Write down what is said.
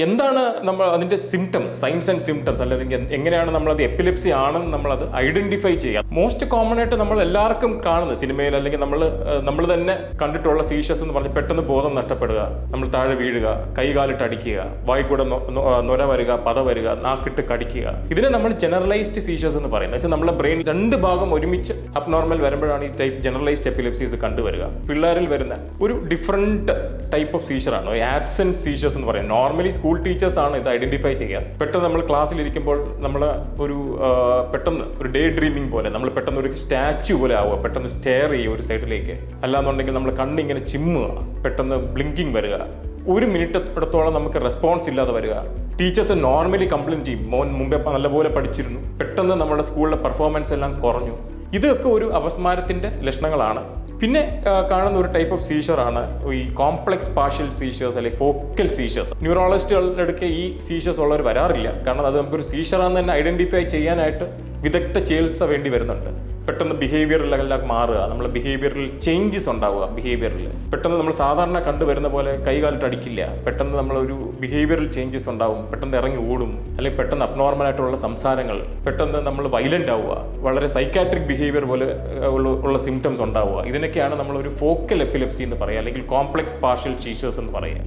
എന്താണ് നമ്മൾ അതിന്റെ സിംറ്റംസ്, സൈൻസ് ആൻഡ് സിംറ്റംസ്, അല്ലെങ്കിൽ എങ്ങനെയാണ് നമ്മളത് എപ്പിലെപ്സി ആണെന്ന് നമ്മളത് ഐഡന്റിഫൈ ചെയ്യുക? മോസ്റ്റ് കോമൺ ആയിട്ട് നമ്മൾ എല്ലാവർക്കും കാണുന്ന സിനിമയിൽ അല്ലെങ്കിൽ നമ്മൾ തന്നെ കണ്ടിട്ടുള്ള സീഷസ് എന്ന് പറഞ്ഞാൽ പെട്ടെന്ന് ബോധം നഷ്ടപ്പെടുക, നമ്മൾ താഴെ വീഴുക, കൈകാലിട്ട് അടിക്കുക, വായിക്കൂടെ നൊര വരിക, പത വരിക, നാക്കിട്ട് കടിക്കുക. ഇതിനെ നമ്മൾ ജനറലൈസ്ഡ് സീഷസ് എന്ന് പറയുന്നത്. വെച്ചാൽ നമ്മുടെ ബ്രെയിൻ രണ്ട് ഭാഗം ഒരുമിച്ച് അബ്നോർമൽ വരുമ്പോഴാണ് ഈ ടൈപ്പ് ജനറലൈസ്ഡ് എപ്പിലെപ്സീസ് കണ്ടുവരിക. പിള്ളേരിൽ വരുന്ന ഒരു ഡിഫറെന്റ് ടൈപ്പ് ഓഫ് സീഷറാണ് ആബ്സെന്റ് സീഷസ് എന്ന് പറയുന്നത്. നോർമലി സ്കൂൾ ടീച്ചേഴ്സ് ആണ് ഇത് ഐഡന്റിഫൈ ചെയ്യുക. പെട്ടെന്ന് നമ്മൾ ക്ലാസ്സിലിരിക്കുമ്പോൾ നമ്മൾ പെട്ടെന്ന് ഒരു ഡേ ഡ്രീമിംഗ് പോലെ നമ്മൾ പെട്ടെന്ന് ഒരു സ്റ്റാച്യു പോലെ ആവുക, പെട്ടെന്ന് സ്റ്റെയർ ചെയ്യുക ഒരു സൈഡിലേക്ക്, അല്ലാന്നുണ്ടെങ്കിൽ നമ്മൾ കണ്ണിങ്ങനെ ചിമ്മുക, പെട്ടെന്ന് ബ്ലിങ്കിങ് വരിക, ഒരു മിനിറ്റത്തോളം നമുക്ക് റെസ്പോൺസ് ഇല്ലാതെ വരിക. ടീച്ചേഴ്സ് നോർമലി കംപ്ലയിൻറ്റ് ചെയ്യും, മോൻ മുമ്പേ നല്ലപോലെ പഠിച്ചിരുന്നു, പെട്ടെന്ന് നമ്മുടെ സ്കൂളിലെ പെർഫോമൻസ് എല്ലാം കുറഞ്ഞു. ഇതൊക്കെ ഒരു അപസ്മാരത്തിൻ്റെ ലക്ഷണങ്ങളാണ്. പിന്നെ കാണുന്ന ഒരു ടൈപ്പ് ഓഫ് സീഷറാണ് ഈ കോംപ്ലക്സ് പാർഷ്യൽ സീഷേഴ്സ് അല്ലെങ്കിൽ ഫോക്കൽ സീഷേഴ്സ്. ന്യൂറോളജിസ്റ്റുകളുടെ അടുക്കെ ഈ സീഷേഴ്സ് ഉള്ളവർ വരാറില്ല, കാരണം അത് നമുക്കൊരു സീഷറാണെന്ന് തന്നെ ഐഡന്റിഫൈ ചെയ്യാനായിട്ട് വിദഗ്ധ ചികിത്സ വേണ്ടി വരുന്നുണ്ട്. പെട്ടെന്ന് ബിഹേവിയറിലെല്ലാം മാറുക, നമ്മൾ ബിഹേവിയറിൽ ചേഞ്ചസ് ഉണ്ടാവുക. ബിഹേവിയറിൽ പെട്ടെന്ന് നമ്മൾ സാധാരണ കണ്ടുവരുന്ന പോലെ കൈകാലിട്ട് അടിക്കില്ല, പെട്ടെന്ന് നമ്മളൊരു ബിഹേവിയറൽ ചേഞ്ചസ് ഉണ്ടാവും, പെട്ടെന്ന് ഇറങ്ങി ഓടും, അല്ലെങ്കിൽ പെട്ടെന്ന് അബ്നോർമൽ ആയിട്ടുള്ള സംസാരങ്ങൾ, പെട്ടെന്ന് നമ്മൾ വയലന്റ് ആവുക, വളരെ സൈക്കാട്രിക് ബിഹേവിയർ പോലെ ഉള്ള സിംറ്റംസ് ഉണ്ടാവുക. ഇതിനൊക്കെയാണ് നമ്മളൊരു ഫോക്കൽ എപ്പിലെപ്സി എന്ന് പറയുക, അല്ലെങ്കിൽ കോംപ്ലക്സ് പാർഷ്യൽ സീഷേഴ്സ് എന്ന് പറയുക.